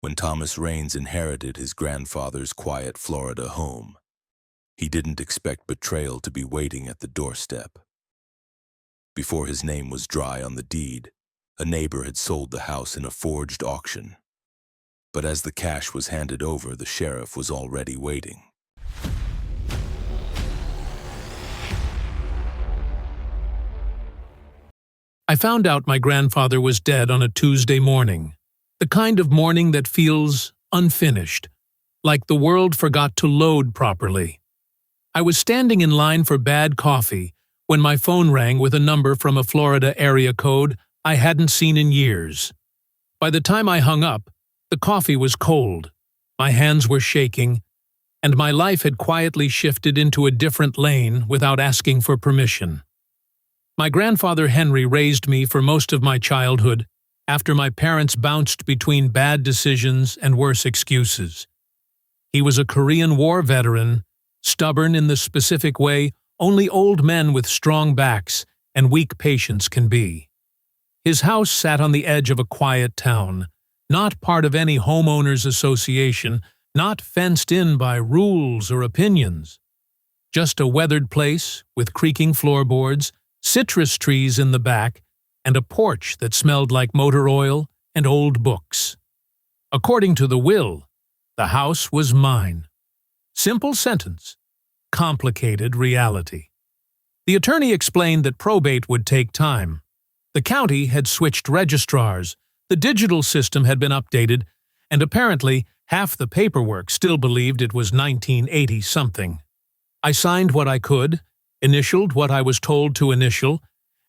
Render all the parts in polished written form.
when Thomas Raines inherited his grandfather's quiet Florida home. He didn't expect betrayal to be waiting at the doorstep. Before his name was dry on the deed, a neighbor had sold the house in a forged auction. But as the cash was handed over, the sheriff was already waiting. I found out my grandfather was dead on a Tuesday morning, the kind of morning that feels unfinished, like the world forgot to load properly. I was standing in line for bad coffee when my phone rang with a number from a Florida area code I hadn't seen in years. By the time I hung up, the coffee was cold, my hands were shaking, and my life had quietly shifted into a different lane without asking for permission. My grandfather Henry raised me for most of my childhood after my parents bounced between bad decisions and worse excuses. He was a Korean War veteran, stubborn in the specific way only old men with strong backs and weak patience can be. His house sat on the edge of a quiet town, not part of any homeowners association, not fenced in by rules or opinions. Just a weathered place with creaking floorboards, citrus trees in the back, and a porch that smelled like motor oil and old books. According to the will, the house was mine. Simple sentence, complicated reality. The attorney explained that probate would take time. The county had switched registrars, the digital system had been updated, and apparently half the paperwork still believed it was 1980-something. I signed what I could, initialed what I was told to initial,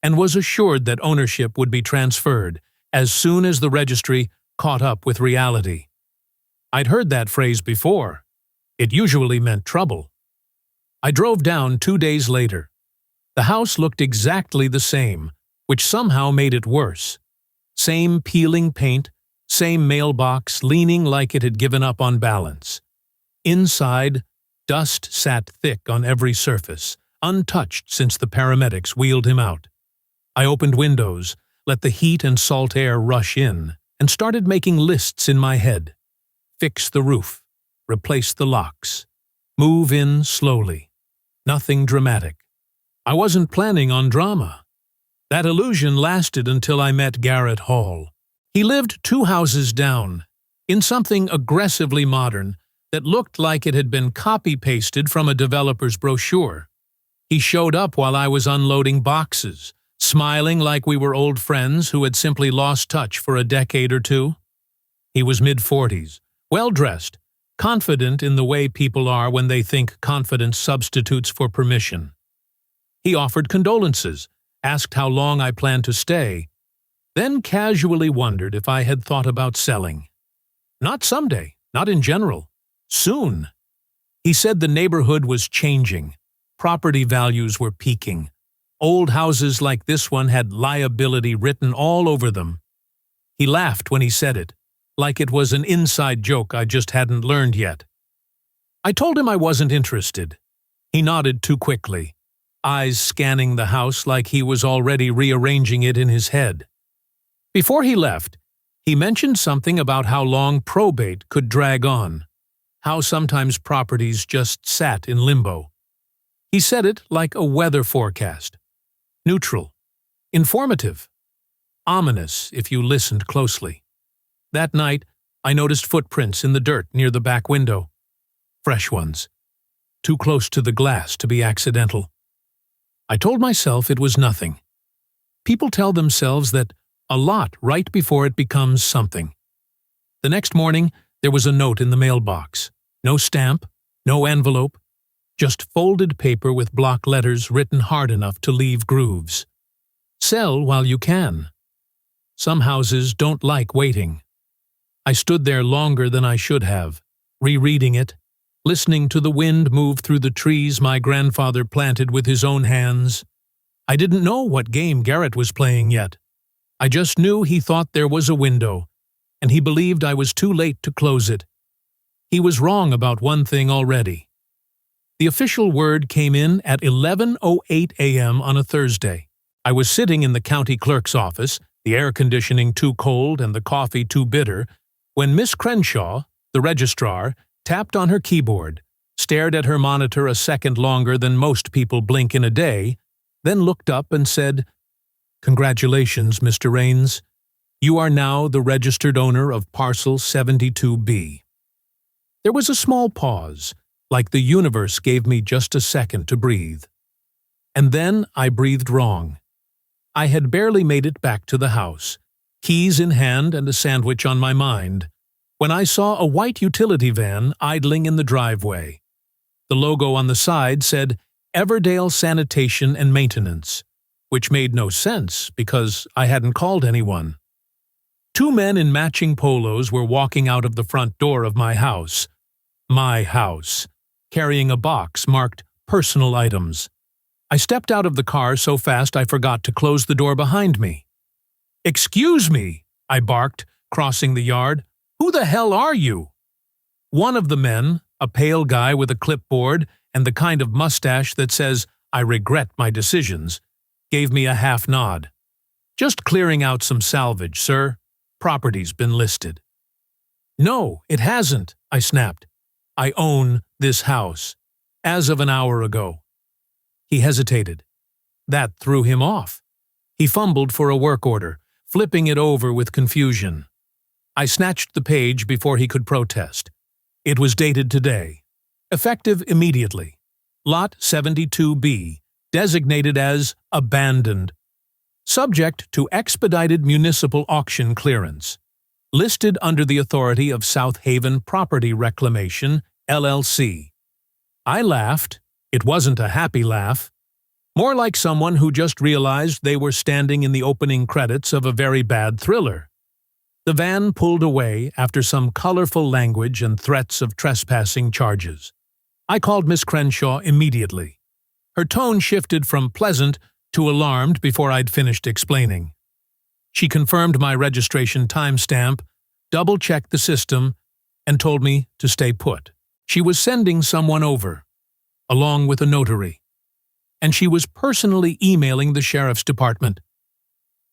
and was assured that ownership would be transferred as soon as the registry caught up with reality. I'd heard that phrase before. It usually meant trouble. I drove down 2 days later. The house looked exactly the same, which somehow made it worse. Same peeling paint, same mailbox leaning like it had given up on balance. Inside, dust sat thick on every surface, untouched since the paramedics wheeled him out. I opened windows, let the heat and salt air rush in, and started making lists in my head. Fix the roof, replace the locks, move in slowly. Nothing dramatic. I wasn't planning on drama. That illusion lasted until I met Garrett Hall. He lived 2 houses down, in something aggressively modern that looked like it had been copy-pasted from a developer's brochure. He showed up while I was unloading boxes, smiling like we were old friends who had simply lost touch for a decade or two. He was mid-40s, well-dressed, confident in the way people are when they think confidence substitutes for permission. He offered condolences, asked how long I planned to stay, then casually wondered if I had thought about selling. Not someday, not in general. Soon. He said the neighborhood was changing. Property values were peaking. Old houses like this one had liability written all over them. He laughed when he said it, like it was an inside joke I just hadn't learned yet. I told him I wasn't interested. He nodded too quickly, eyes scanning the house like he was already rearranging it in his head. Before he left, he mentioned something about how long probate could drag on, how sometimes properties just sat in limbo. He said it like a weather forecast. Neutral. Informative. Ominous if you listened closely. That night, I noticed footprints in the dirt near the back window. Fresh ones. Too close to the glass to be accidental. I told myself it was nothing. People tell themselves that a lot right before it becomes something. The next morning, there was a note in the mailbox. No stamp, no envelope, just folded paper with block letters written hard enough to leave grooves. Sell while you can. Some houses don't like waiting. I stood there longer than I should have, rereading it, listening to the wind move through the trees my grandfather planted with his own hands. I didn't know what game Garrett was playing yet. I just knew he thought there was a window, and he believed I was too late to close it. He was wrong about one thing already. The official word came in at 11:08 a.m. on a Thursday. I was sitting in the county clerk's office, the air conditioning too cold and the coffee too bitter, when Miss Crenshaw, the registrar, tapped on her keyboard, stared at her monitor a second longer than most people blink in a day, then looked up and said, "Congratulations, Mr. Raines. You are now the registered owner of Parcel 72B. There was a small pause, like the universe gave me just a second to breathe. And then I breathed wrong. I had barely made it back to the house, keys in hand and a sandwich on my mind, when I saw a white utility van idling in the driveway. The logo on the side said Everdale Sanitation and Maintenance, which made no sense because I hadn't called anyone. Two men in matching polos were walking out of the front door of my house, carrying a box marked personal items. I stepped out of the car so fast I forgot to close the door behind me. "Excuse me," I barked, crossing the yard. "Who the hell are you?" One of the men, a pale guy with a clipboard and the kind of mustache that says, "I regret my decisions," gave me a half nod. "Just clearing out some salvage, sir. Property's been listed." "No, it hasn't," I snapped. "I own this house, as of an hour ago." He hesitated. That threw him off. He fumbled for a work order, flipping it over with confusion. I snatched the page before he could protest. It was dated today. Effective immediately. Lot 72B, designated as abandoned. Subject to expedited municipal auction clearance. Listed under the authority of South Haven Property Reclamation, LLC. I laughed. It wasn't a happy laugh. More like someone who just realized they were standing in the opening credits of a very bad thriller. The van pulled away after some colorful language and threats of trespassing charges. I called Miss Crenshaw immediately. Her tone shifted from pleasant to alarmed before I'd finished explaining. She confirmed my registration timestamp, double-checked the system, and told me to stay put. She was sending someone over, along with a notary, and she was personally emailing the sheriff's department.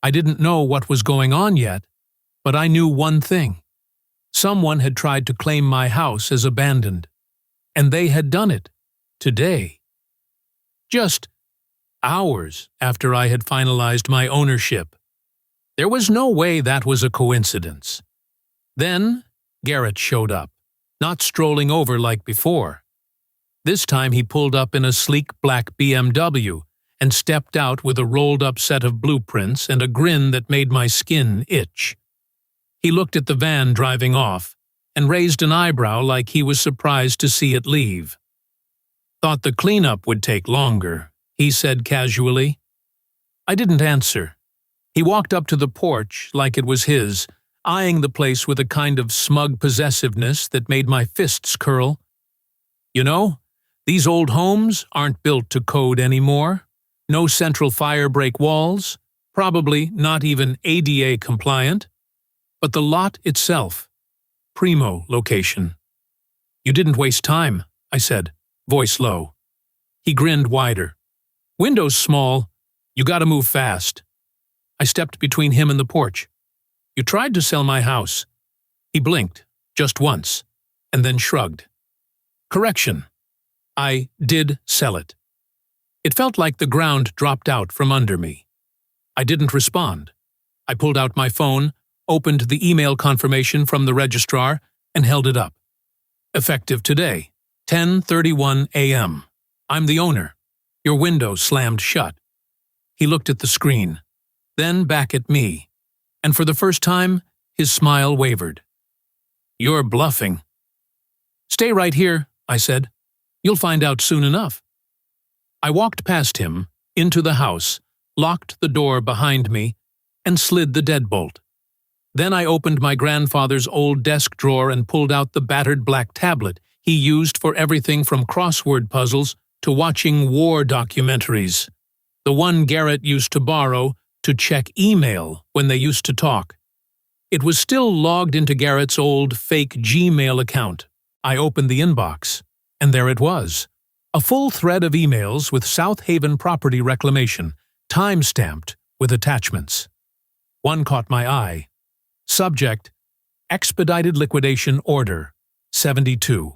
I didn't know what was going on yet, but I knew one thing. Someone had tried to claim my house as abandoned, and they had done it today. Just hours after I had finalized my ownership. There was no way that was a coincidence. Then Garrett showed up, not strolling over like before. This time he pulled up in a sleek black BMW and stepped out with a rolled-up set of blueprints and a grin that made my skin itch. He looked at the van driving off and raised an eyebrow like he was surprised to see it leave. "Thought the cleanup would take longer," he said casually. I didn't answer. He walked up to the porch like it was his, eyeing the place with a kind of smug possessiveness that made my fists curl. "You know, these old homes aren't built to code anymore. No central fire break walls, probably not even ADA compliant. But the lot itself, primo location." "You didn't waste time," I said, voice low. He grinned wider. "Windows small. You gotta move fast." I stepped between him and the porch. "You tried to sell my house." He blinked, just once, and then shrugged. "Correction. I did sell it." It felt like the ground dropped out from under me. I didn't respond. I pulled out my phone, opened the email confirmation from the registrar, and held it up. "Effective today, 10:31 a.m. I'm the owner. Your window slammed shut." He looked at the screen, then back at me, and for the first time, his smile wavered. "You're bluffing." "Stay right here," I said. "You'll find out soon enough." I walked past him, into the house, locked the door behind me, and slid the deadbolt. Then I opened my grandfather's old desk drawer and pulled out the battered black tablet he used for everything from crossword puzzles to watching war documentaries. The one Garrett used to borrow to check email when they used to talk. It was still logged into Garrett's old fake Gmail account. I opened the inbox, and there it was. A full thread of emails with South Haven Property Reclamation, time-stamped with attachments. One caught my eye. Subject, Expedited Liquidation Order, 72.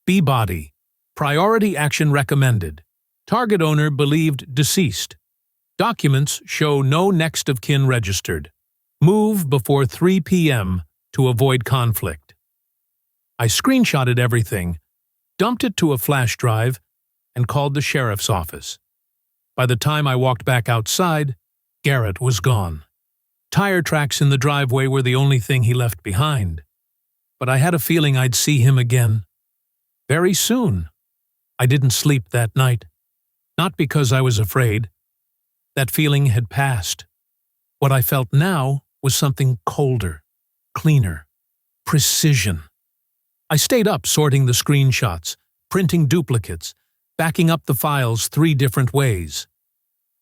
B-Body. Priority action recommended. Target owner believed deceased. Documents show no next of kin registered. Move before 3 p.m. to avoid conflict. I screenshotted everything, dumped it to a flash drive, and called the sheriff's office. By the time I walked back outside, Garrett was gone. Tire tracks in the driveway were the only thing he left behind. But I had a feeling I'd see him again. Very soon. I didn't sleep that night. Not because I was afraid. That feeling had passed. What I felt now was something colder, cleaner, precision. I stayed up sorting the screenshots, printing duplicates, backing up the files 3 different ways.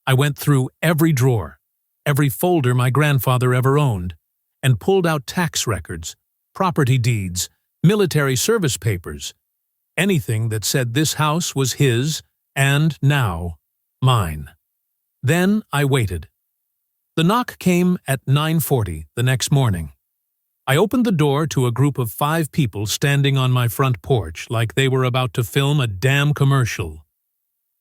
I went through every drawer, every folder my grandfather ever owned, and pulled out tax records, property deeds, military service papers, anything that said this house was his and now mine. Then I waited. The knock came at 9:40 the next morning. I opened the door to a group of 5 people standing on my front porch like they were about to film a damn commercial.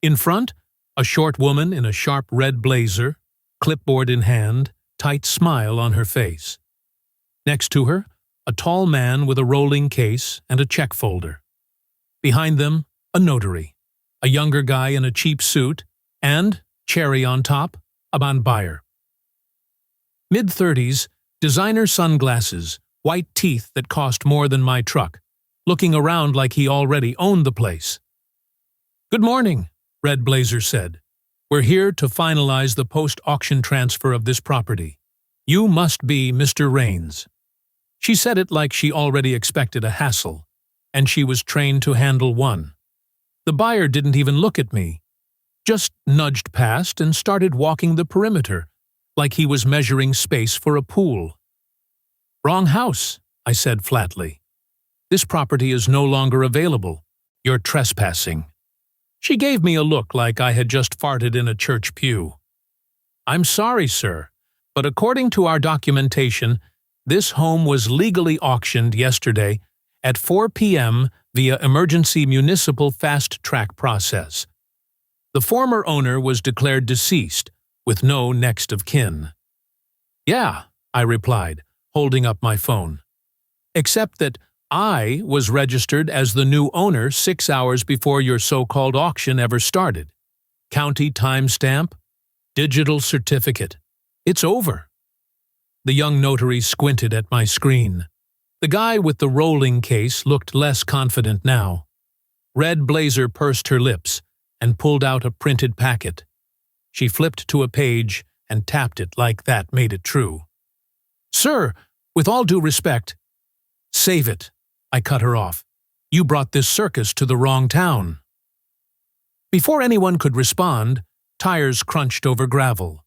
In front, a short woman in a sharp red blazer, clipboard in hand, tight smile on her face. Next to her, a tall man with a rolling case and a check folder. Behind them, a notary, a younger guy in a cheap suit, and, cherry on top, a bond buyer. Mid-30s, designer sunglasses, white teeth that cost more than my truck, looking around like he already owned the place. "Good morning," Red Blazer said. "We're here to finalize the post-auction transfer of this property. You must be Mr. Raines." She said it like she already expected a hassle, and she was trained to handle one. The buyer didn't even look at me, just nudged past and started walking the perimeter, like he was measuring space for a pool. "Wrong house," I said flatly. "This property is no longer available. You're trespassing." She gave me a look like I had just farted in a church pew. "I'm sorry, sir, but according to our documentation, this home was legally auctioned yesterday at 4 p.m. via emergency municipal fast-track process. The former owner was declared deceased, with no next of kin." "Yeah," I replied, holding up my phone. "Except that I was registered as the new owner 6 hours before your so-called auction ever started. County timestamp, digital certificate. It's over." The young notary squinted at my screen. The guy with the rolling case looked less confident now. Red Blazer pursed her lips and pulled out a printed packet. She flipped to a page and tapped it like that made it true. "Sir, with all due respect—" "Save it," I cut her off. "You brought this circus to the wrong town." Before anyone could respond, tires crunched over gravel.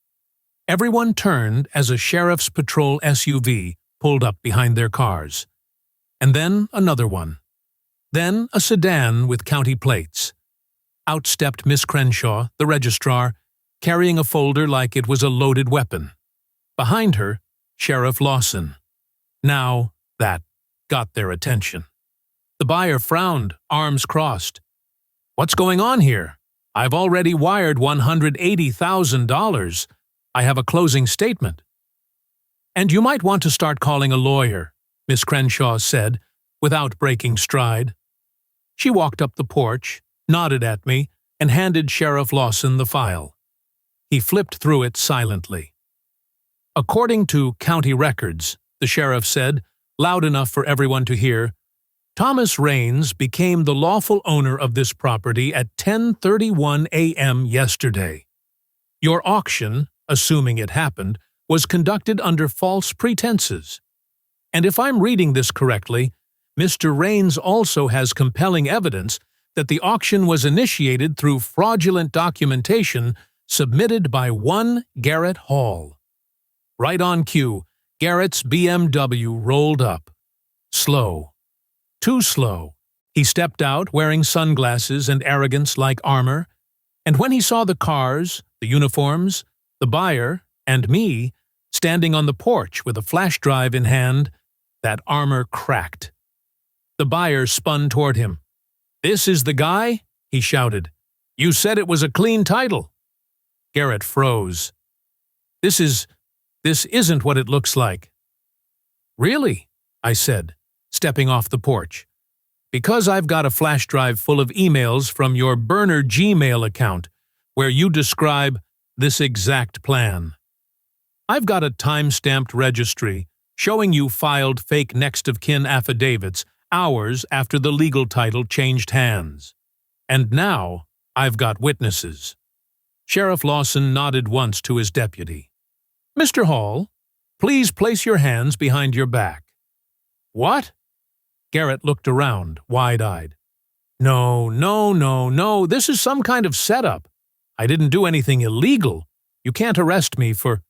Everyone turned as a sheriff's patrol SUV pulled up behind their cars. And then another one. Then a sedan with county plates. Out stepped Miss Crenshaw, the registrar, carrying a folder like it was a loaded weapon. Behind her, Sheriff Lawson. Now, that got their attention. The buyer frowned, arms crossed. "What's going on here? I've already wired $180,000. I have a closing statement." "And you might want to start calling a lawyer," Miss Crenshaw said, without breaking stride. She walked up the porch, nodded at me, and handed Sheriff Lawson the file. He flipped through it silently. "According to county records," the sheriff said, loud enough for everyone to hear, "Thomas Raines became the lawful owner of this property at 10:31 a.m. yesterday. Your auction, assuming it happened, was conducted under false pretenses. And if I'm reading this correctly, Mr. Raines also has compelling evidence that the auction was initiated through fraudulent documentation submitted by one Garrett Hall." Right on cue, Garrett's BMW rolled up. Slow. Too slow. He stepped out wearing sunglasses and arrogance like armor, and when he saw the cars, the uniforms, the buyer, and me, standing on the porch with a flash drive in hand, That armor cracked. The buyer spun toward him. "This is the guy?" he shouted. "You said it was a clean title." Garrett froze. This isn't what it looks like." "Really?" I said, stepping off the porch. "Because I've got a flash drive full of emails from your burner Gmail account where you describe this exact plan. I've got a time-stamped registry showing you filed fake next-of-kin affidavits hours after the legal title changed hands. And now I've got witnesses." Sheriff Lawson nodded once to his deputy. "Mr. Hall, please place your hands behind your back." "What?" Garrett looked around, wide-eyed. No, this is some kind of setup. I didn't do anything illegal. You can't arrest me for...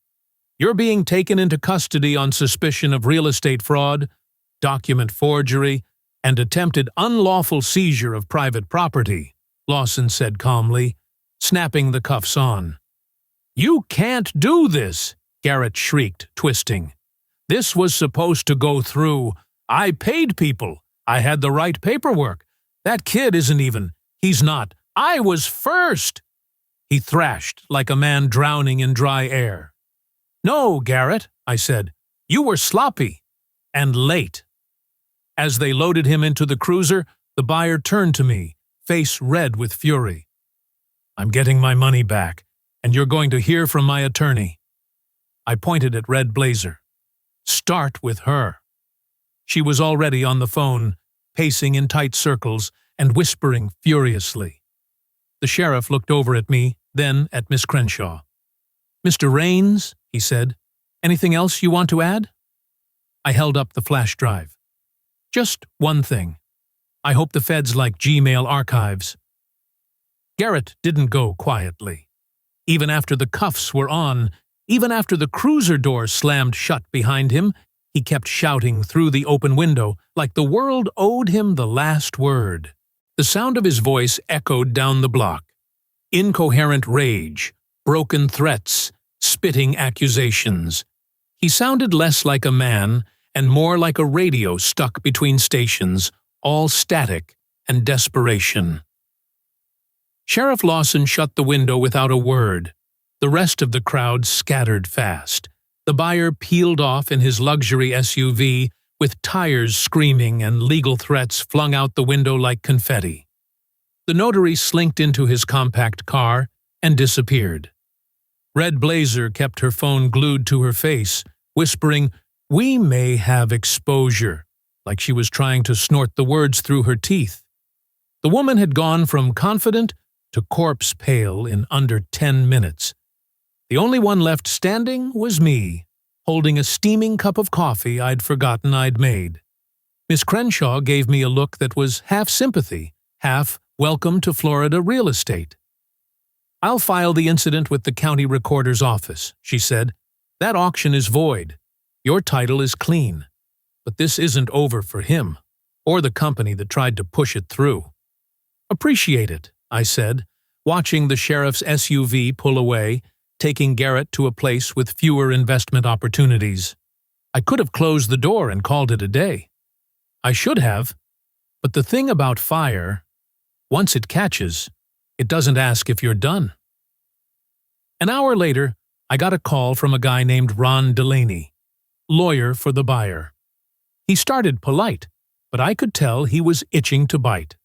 You're being taken into custody on suspicion of real estate fraud, document forgery, and attempted unlawful seizure of private property," Lawson said calmly, snapping the cuffs on. "You can't do this," Garrett shrieked, twisting. "This was supposed to go through. I paid people. I had the right paperwork. That kid isn't even. He's not. I was first." He thrashed like a man drowning in dry air. "No, Garrett," I said. "You were sloppy. And late." As they loaded him into the cruiser, the buyer turned to me, face red with fury. "I'm getting my money back, and you're going to hear from my attorney." I pointed at Red Blazer. "Start with her." She was already on the phone, pacing in tight circles and whispering furiously. The sheriff looked over at me, then at Miss Crenshaw. "Mr. Raines," he said, "anything else you want to add?" I held up the flash drive. "Just one thing. I hope the feds like Gmail archives." Garrett didn't go quietly. Even after the cuffs were on, even after the cruiser door slammed shut behind him, he kept shouting through the open window like the world owed him the last word. The sound of his voice echoed down the block. Incoherent rage, broken threats, spitting accusations. He sounded less like a man and more like a radio stuck between stations, all static and desperation. Sheriff Lawson shut the window without a word. The rest of the crowd scattered fast. The buyer peeled off in his luxury SUV, with tires screaming and legal threats flung out the window like confetti. The notary slinked into his compact car and disappeared. Red Blazer kept her phone glued to her face, whispering, "We may have exposure," like she was trying to snort the words through her teeth. The woman had gone from confident to corpse pale in under 10 minutes. The only one left standing was me, holding a steaming cup of coffee I'd forgotten I'd made. Miss Crenshaw gave me a look that was half sympathy, half welcome to Florida real estate. "I'll file the incident with the county recorder's office," she said. "That auction is void. Your title is clean. But this isn't over for him, or the company that tried to push it through." "Appreciate it," I said, watching the sheriff's SUV pull away, taking Garrett to a place with fewer investment opportunities. I could have closed the door and called it a day. I should have. But the thing about fire, once it catches, it doesn't ask if you're done. An hour later, I got a call from a guy named Ron Delaney, lawyer for the buyer. He started polite, but I could tell he was itching to bite.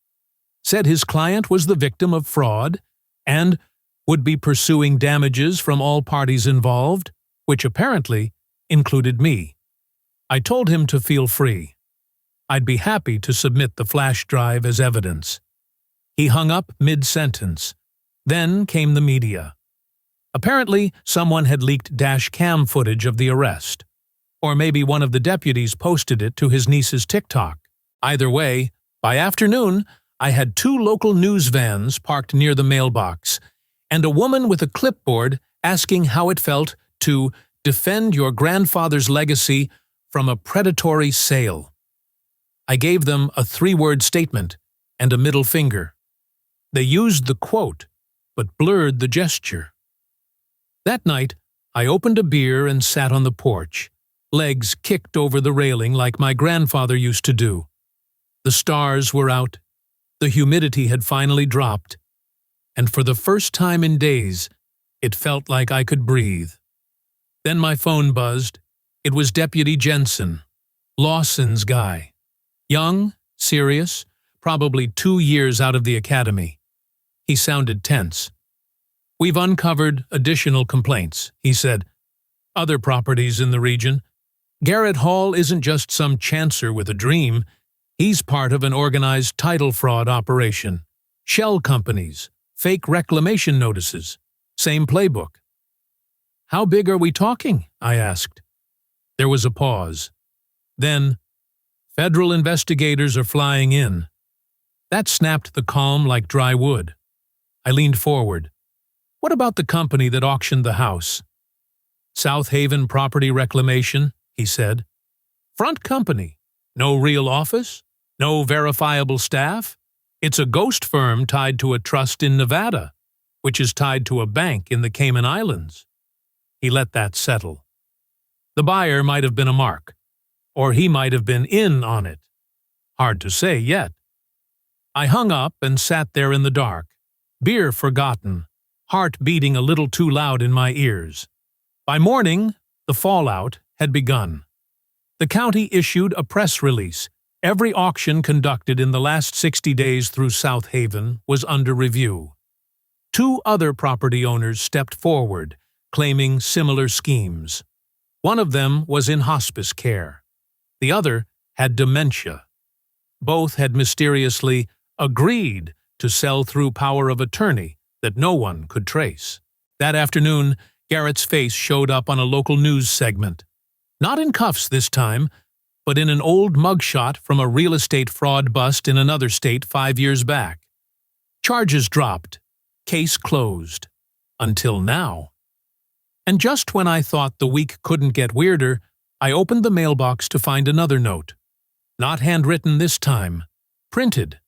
Said his client was the victim of fraud and would be pursuing damages from all parties involved, which apparently included me. I told him to feel free. I'd be happy to submit the flash drive as evidence. He hung up mid-sentence. Then came the media. Apparently, someone had leaked dash cam footage of the arrest. Or maybe one of the deputies posted it to his niece's TikTok. Either way, by afternoon, I had 2 local news vans parked near the mailbox, and a woman with a clipboard asking how it felt to defend your grandfather's legacy from a predatory sale. I gave them a 3-word statement and a middle finger. They used the quote, but blurred the gesture. That night, I opened a beer and sat on the porch, legs kicked over the railing like my grandfather used to do. The stars were out, the humidity had finally dropped, and for the first time in days, it felt like I could breathe. Then my phone buzzed. It was Deputy Jensen, Lawson's guy. Young, serious, probably 2 years out of the academy. He sounded tense. "We've uncovered additional complaints," he said. "Other properties in the region. Garrett Hall isn't just some chancer with a dream. He's part of an organized title fraud operation. Shell companies, fake reclamation notices. Same playbook." "How big are we talking?" I asked. There was a pause. Then, "Federal investigators are flying in." That snapped the calm like dry wood. I leaned forward. "What about the company that auctioned the house?" "South Haven Property Reclamation," he said. "Front company. No real office. No verifiable staff. It's a ghost firm tied to a trust in Nevada, which is tied to a bank in the Cayman Islands." He let that settle. The buyer might have been a mark, or he might have been in on it. Hard to say yet. I hung up and sat there in the dark, beer forgotten, heart beating a little too loud in my ears. By morning, the fallout had begun. The county issued a press release. Every auction conducted in the last 60 days through South Haven was under review. 2 other property owners stepped forward, claiming similar schemes. One of them was in hospice care. The other had dementia. Both had mysteriously agreed to sell through power of attorney that no one could trace. That afternoon, Garrett's face showed up on a local news segment. Not in cuffs this time, but in an old mugshot from a real estate fraud bust in another state 5 years back. Charges dropped. Case closed. Until now. And just when I thought the week couldn't get weirder, I opened the mailbox to find another note. Not handwritten this time. Printed.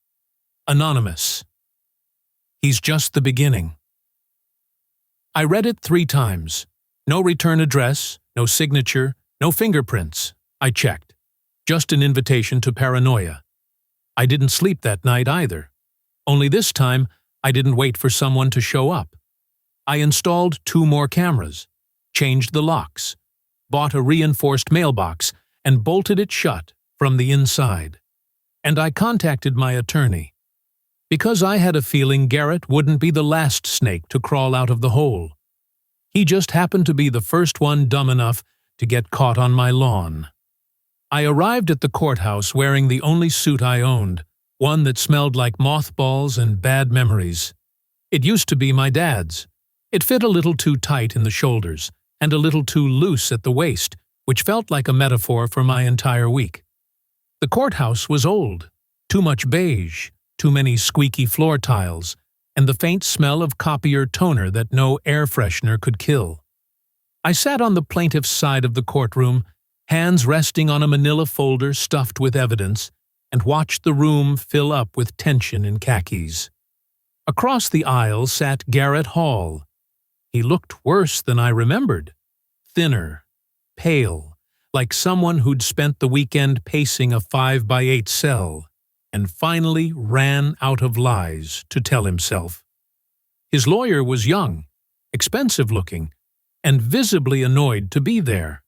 Anonymous. "He's just the beginning." I read it 3 times. No return address, no signature, no fingerprints. I checked. Just an invitation to paranoia. I didn't sleep that night either. Only this time, I didn't wait for someone to show up. I installed 2 more cameras, changed the locks, bought a reinforced mailbox, and bolted it shut from the inside. And I contacted my attorney. Because I had a feeling Garrett wouldn't be the last snake to crawl out of the hole. He just happened to be the first one dumb enough to get caught on my lawn. I arrived at the courthouse wearing the only suit I owned, one that smelled like mothballs and bad memories. It used to be my dad's. It fit a little too tight in the shoulders and a little too loose at the waist, which felt like a metaphor for my entire week. The courthouse was old, too much beige, too many squeaky floor tiles, and the faint smell of copier toner that no air freshener could kill. I sat on the plaintiff's side of the courtroom, hands resting on a manila folder stuffed with evidence, and watched the room fill up with tension in khakis. Across the aisle sat Garrett Hall. He looked worse than I remembered. Thinner, pale, like someone who'd spent the weekend pacing a 5x8 cell, and finally ran out of lies to tell himself. His lawyer was young, expensive-looking, and visibly annoyed to be there.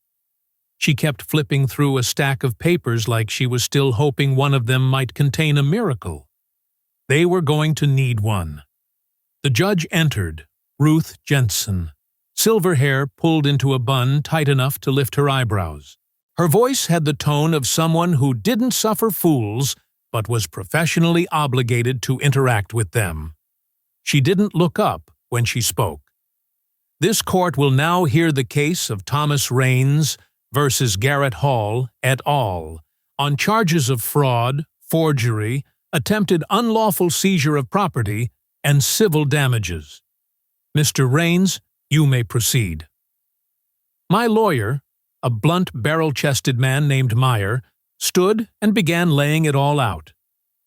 She kept flipping through a stack of papers like she was still hoping one of them might contain a miracle. They were going to need one. The judge entered, Ruth Jensen, silver hair pulled into a bun tight enough to lift her eyebrows. Her voice had the tone of someone who didn't suffer fools but was professionally obligated to interact with them. She didn't look up when she spoke. "This court will now hear the case of Thomas Raines versus Garrett Hall et al. On charges of fraud, forgery, attempted unlawful seizure of property, and civil damages. Mr. Raines, you may proceed." My lawyer, a blunt, barrel-chested man named Meyer, stood and began laying it all out.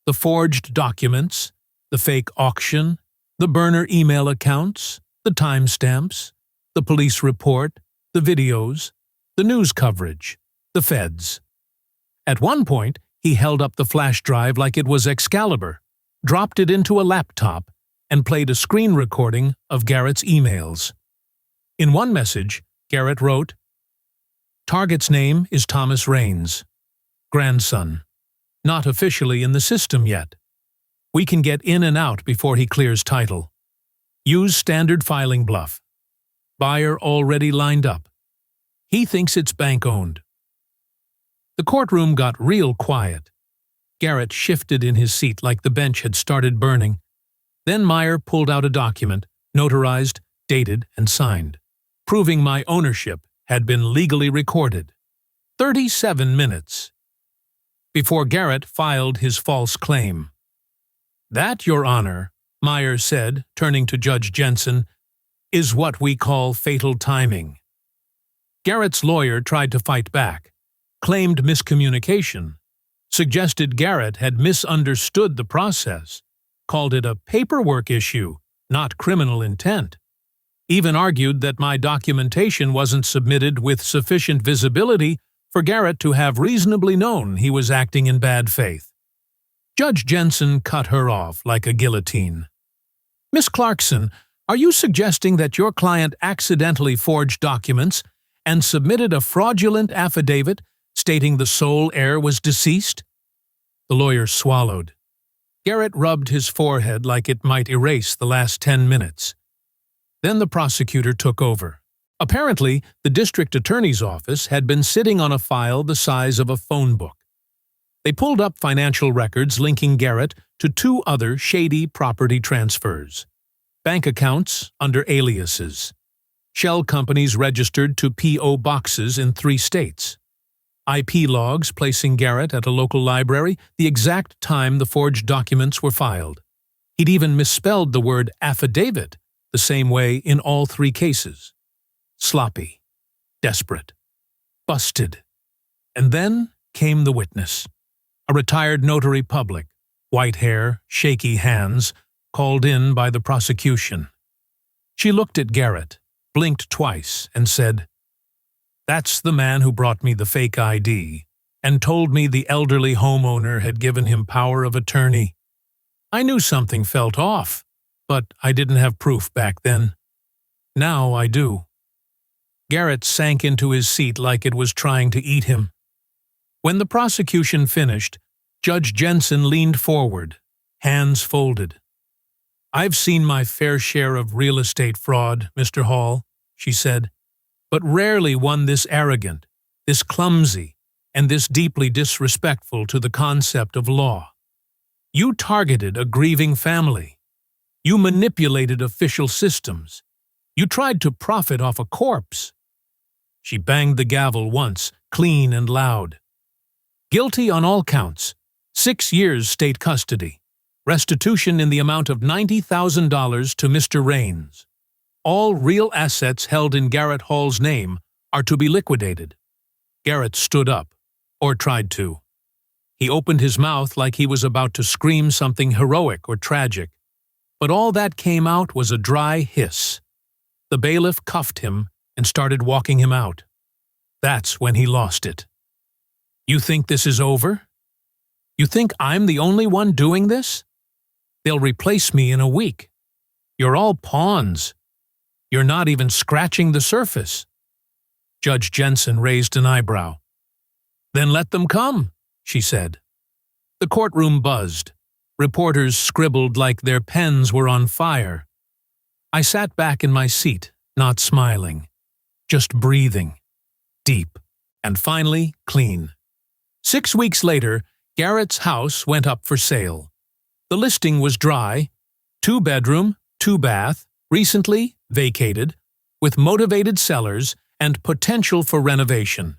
The forged documents, the fake auction, the burner email accounts, the timestamps, the police report, the videos, the news coverage, the feds. At one point, he held up the flash drive like it was Excalibur, dropped it into a laptop, and played a screen recording of Garrett's emails. In one message, Garrett wrote, "Target's name is Thomas Raines. Grandson. Not officially in the system yet. We can get in and out before he clears title. Use standard filing bluff. Buyer already lined up. He thinks it's bank-owned." The courtroom got real quiet. Garrett shifted in his seat like the bench had started burning. Then Meyer pulled out a document, notarized, dated, and signed, proving my ownership had been legally recorded. 37 minutes. Before Garrett filed his false claim. "That, Your Honor," Meyer said, turning to Judge Jensen, "is what we call fatal timing." Garrett's lawyer tried to fight back, claimed miscommunication, suggested Garrett had misunderstood the process, called it a paperwork issue, not criminal intent, even argued that my documentation wasn't submitted with sufficient visibility for Garrett to have reasonably known he was acting in bad faith. Judge Jensen cut her off like a guillotine. "Miss Clarkson, are you suggesting that your client accidentally forged documents and submitted a fraudulent affidavit stating the sole heir was deceased?" The lawyer swallowed. Garrett rubbed his forehead like it might erase the last 10 minutes. Then the prosecutor took over. Apparently, the district attorney's office had been sitting on a file the size of a phone book. They pulled up financial records linking Garrett to 2 other shady property transfers, bank accounts under aliases, shell companies registered to P.O. boxes in 3 states, IP logs placing Garrett at a local library the exact time the forged documents were filed. He'd even misspelled the word affidavit the same way in all 3 cases. Sloppy, desperate, busted. And then came the witness, a retired notary public, white hair, shaky hands, called in by the prosecution. She looked at Garrett, blinked twice, and said, "That's the man who brought me the fake ID and told me the elderly homeowner had given him power of attorney. I knew something felt off, but I didn't have proof back then. Now I do." Garrett sank into his seat like it was trying to eat him. When the prosecution finished, Judge Jensen leaned forward, hands folded. "I've seen my fair share of real estate fraud, Mr. Hall," she said, "but rarely one this arrogant, this clumsy, and this deeply disrespectful to the concept of law. You targeted a grieving family. You manipulated official systems. You tried to profit off a corpse." She banged the gavel once, clean and loud. "Guilty on all counts. 6 years state custody. Restitution in the amount of $90,000 to Mr. Raines. All real assets held in Garrett Hall's name are to be liquidated." Garrett stood up, or tried to. He opened his mouth like he was about to scream something heroic or tragic, but all that came out was a dry hiss. The bailiff cuffed him and started walking him out. That's when he lost it. "You think this is over? You think I'm the only one doing this? They'll replace me in a week. You're all pawns. You're not even scratching the surface." Judge Jensen raised an eyebrow. "Then let them come," she said. The courtroom buzzed. Reporters scribbled like their pens were on fire. I sat back in my seat, not smiling, just breathing, deep, and finally clean. 6 weeks later, Garrett's house went up for sale. The listing was dry, 2-bedroom, 2-bath, recently vacated, with motivated sellers and potential for renovation.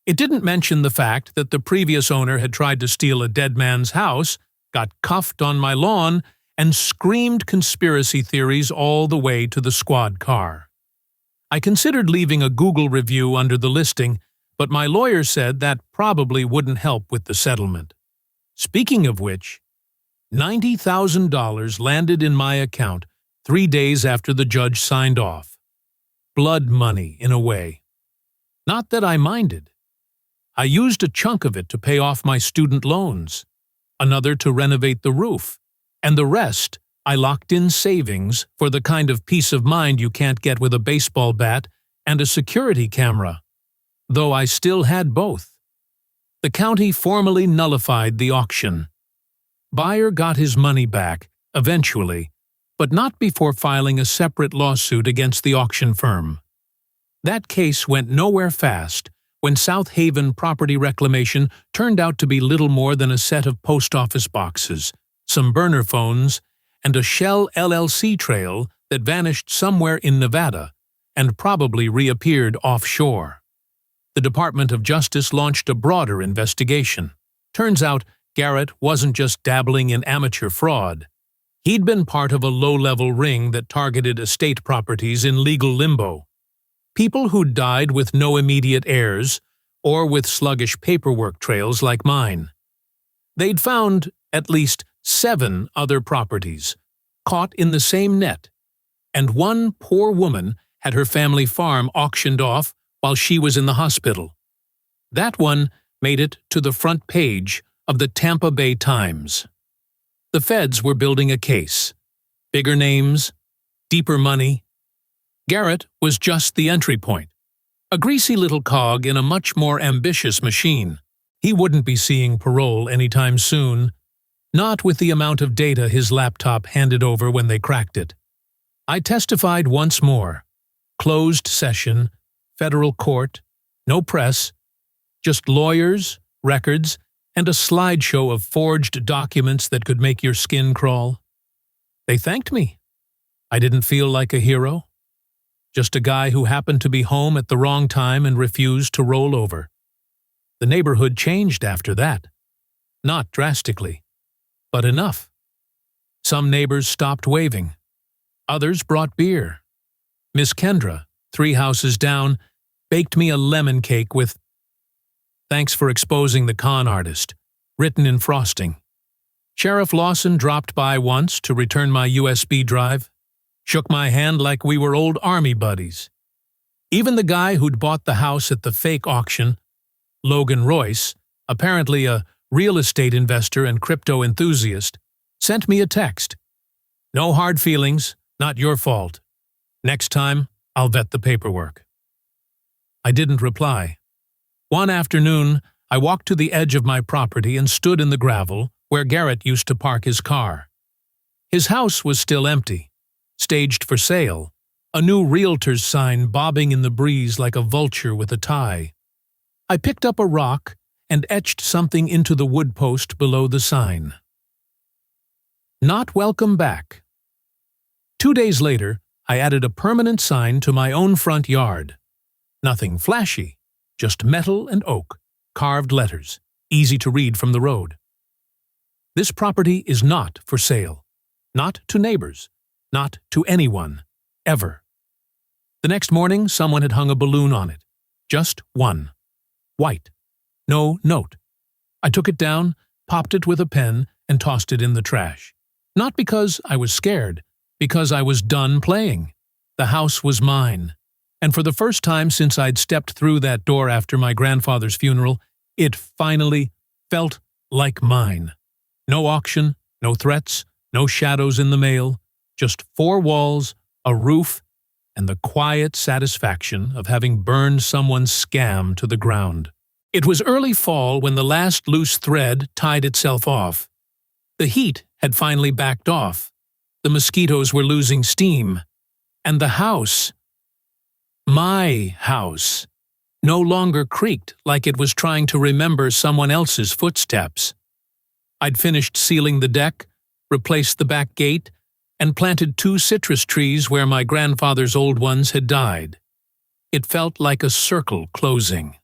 It didn't mention the fact that the previous owner had tried to steal a dead man's house, got cuffed on my lawn, and screamed conspiracy theories all the way to the squad car. I considered leaving a Google review under the listing, but my lawyer said that probably wouldn't help with the settlement. Speaking of which, $90,000 landed in my account 3 days after the judge signed off. Blood money, in a way. Not that I minded. I used a chunk of it to pay off my student loans, another to renovate the roof, and the rest I locked in savings for the kind of peace of mind you can't get with a baseball bat and a security camera, though I still had both. The county formally nullified the auction. Buyer got his money back, eventually, but not before filing a separate lawsuit against the auction firm. That case went nowhere fast when South Haven property reclamation turned out to be little more than a set of post office boxes, some burner phones, and a Shell LLC trail that vanished somewhere in Nevada and probably reappeared offshore. The Department of Justice launched a broader investigation. Turns out Garrett wasn't just dabbling in amateur fraud. He'd been part of a low-level ring that targeted estate properties in legal limbo. People who'd died with no immediate heirs or with sluggish paperwork trails like mine. They'd found at least 7 other properties, caught in the same net, and one poor woman had her family farm auctioned off while she was in the hospital. That one made it to the front page of the Tampa Bay Times. The feds were building a case. Bigger names, deeper money. Garrett was just the entry point, a greasy little cog in a much more ambitious machine. He wouldn't be seeing parole anytime soon, not with the amount of data his laptop handed over when they cracked it. I testified once more. Closed session, federal court, no press, just lawyers, records, and a slideshow of forged documents that could make your skin crawl. They thanked me. I didn't feel like a hero. Just a guy who happened to be home at the wrong time and refused to roll over. The neighborhood changed after that. Not drastically, but enough. Some neighbors stopped waving. Others brought beer. Miss Kendra, 3 houses down, baked me a lemon cake with "Thanks for exposing the con artist," written in frosting. Sheriff Lawson dropped by once to return my USB drive, shook my hand like we were old army buddies. Even the guy who'd bought the house at the fake auction, Logan Royce, apparently a real estate investor and crypto enthusiast, sent me a text. "No hard feelings, not your fault. Next time, I'll vet the paperwork." I didn't reply. One afternoon, I walked to the edge of my property and stood in the gravel where Garrett used to park his car. His house was still empty, staged for sale, a new realtor's sign bobbing in the breeze like a vulture with a tie. I picked up a rock and etched something into the wood post below the sign. "Not welcome back." 2 days later, I added a permanent sign to my own front yard. Nothing flashy. Just metal and oak, carved letters, easy to read from the road. This property is not for sale. Not to neighbors. Not to anyone. Ever. The next morning, someone had hung a balloon on it. Just one. White. No note. I took it down, popped it with a pen, and tossed it in the trash. Not because I was scared, because I was done playing. The house was mine. And for the first time since I'd stepped through that door after my grandfather's funeral, it finally felt like mine. No auction, no threats, no shadows in the mail, just 4 walls, a roof, and the quiet satisfaction of having burned someone's scam to the ground. It was early fall when the last loose thread tied itself off. The heat had finally backed off. The mosquitoes were losing steam. And the house, my house, no longer creaked like it was trying to remember someone else's footsteps. I'd finished sealing the deck, replaced the back gate, and planted 2 citrus trees where my grandfather's old ones had died. It felt like a circle closing.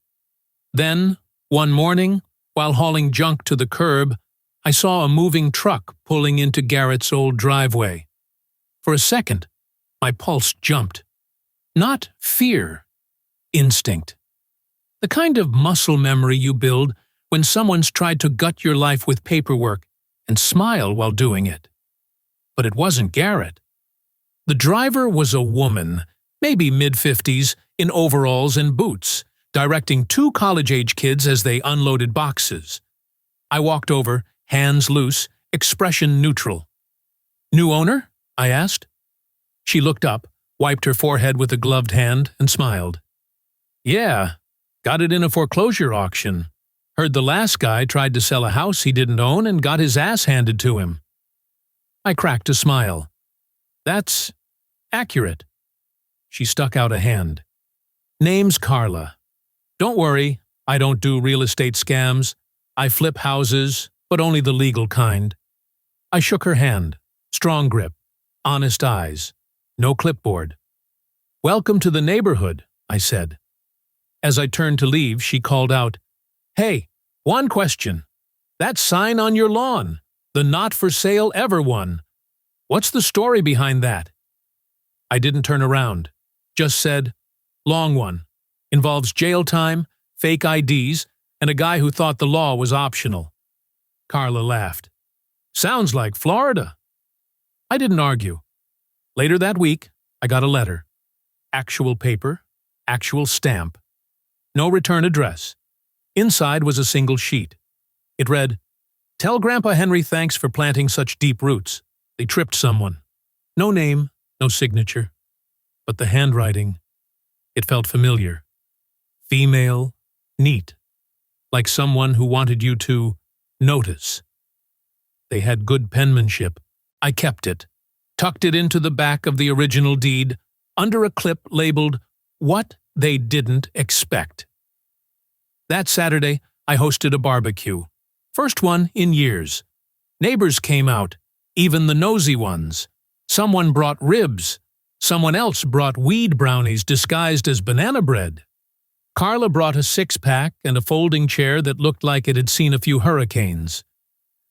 Then, one morning, while hauling junk to the curb, I saw a moving truck pulling into Garrett's old driveway. For a second, my pulse jumped. Not fear, instinct. The kind of muscle memory you build when someone's tried to gut your life with paperwork and smile while doing it. But it wasn't Garrett. The driver was a woman, maybe mid-50s, in overalls and boots, directing two college-age kids as they unloaded boxes. I walked over, hands loose, expression neutral. "New owner?" I asked. She looked up, wiped her forehead with a gloved hand, and smiled. "Yeah, got it in a foreclosure auction. Heard the last guy tried to sell a house he didn't own and got his ass handed to him." I cracked a smile. "That's accurate." She stuck out a hand. "Name's Carla. Don't worry, I don't do real estate scams. I flip houses, but only the legal kind." I shook her hand. Strong grip. Honest eyes. No clipboard. "Welcome to the neighborhood," I said. As I turned to leave, she called out, "Hey, one question. That sign on your lawn, the not for sale ever one. What's the story behind that?" I didn't turn around, just said, "Long one. Involves jail time, fake IDs, and a guy who thought the law was optional." Carla laughed. "Sounds like Florida." I didn't argue. Later that week, I got a letter. Actual paper, actual stamp. No return address. Inside was a single sheet. It read, "Tell Grandpa Henry thanks for planting such deep roots. They tripped someone." No name, no signature. But the handwriting, it felt familiar. Female, neat. Like someone who wanted you to notice. They had good penmanship. I kept it, tucked it into the back of the original deed, under a clip labeled, "What They Didn't Expect." That Saturday, I hosted a barbecue. First one in years. Neighbors came out, even the nosy ones. Someone brought ribs. Someone else brought weed brownies disguised as banana bread. Carla brought a six-pack and a folding chair that looked like it had seen a few hurricanes.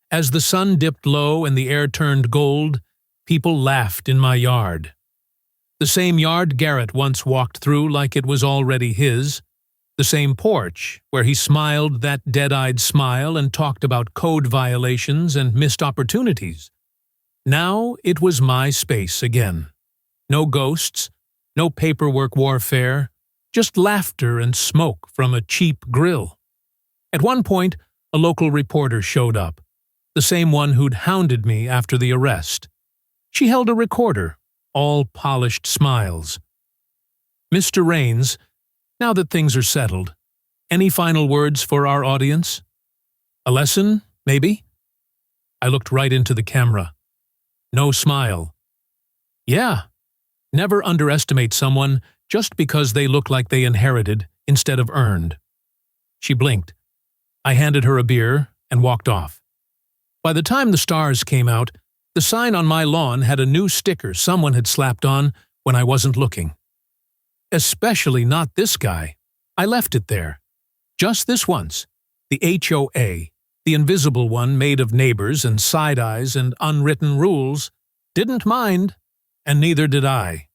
As the sun dipped low and the air turned gold, people laughed in my yard. The same yard Garrett once walked through like it was already his. The same porch where he smiled that dead-eyed smile and talked about code violations and missed opportunities. Now it was my space again. No ghosts, no paperwork warfare, just laughter and smoke from a cheap grill. At one point, a local reporter showed up, the same one who'd hounded me after the arrest. She held a recorder, all polished smiles. "Mr. Raines, now that things are settled, any final words for our audience? A lesson, maybe?" I looked right into the camera. No smile. "Yeah, never underestimate someone just because they look like they inherited instead of earned." She blinked. I handed her a beer and walked off. By the time the stars came out, the sign on my lawn had a new sticker someone had slapped on when I wasn't looking. Especially not this guy. I left it there. Just this once. The HOA, the invisible one made of neighbors and side eyes and unwritten rules, didn't mind, and neither did I.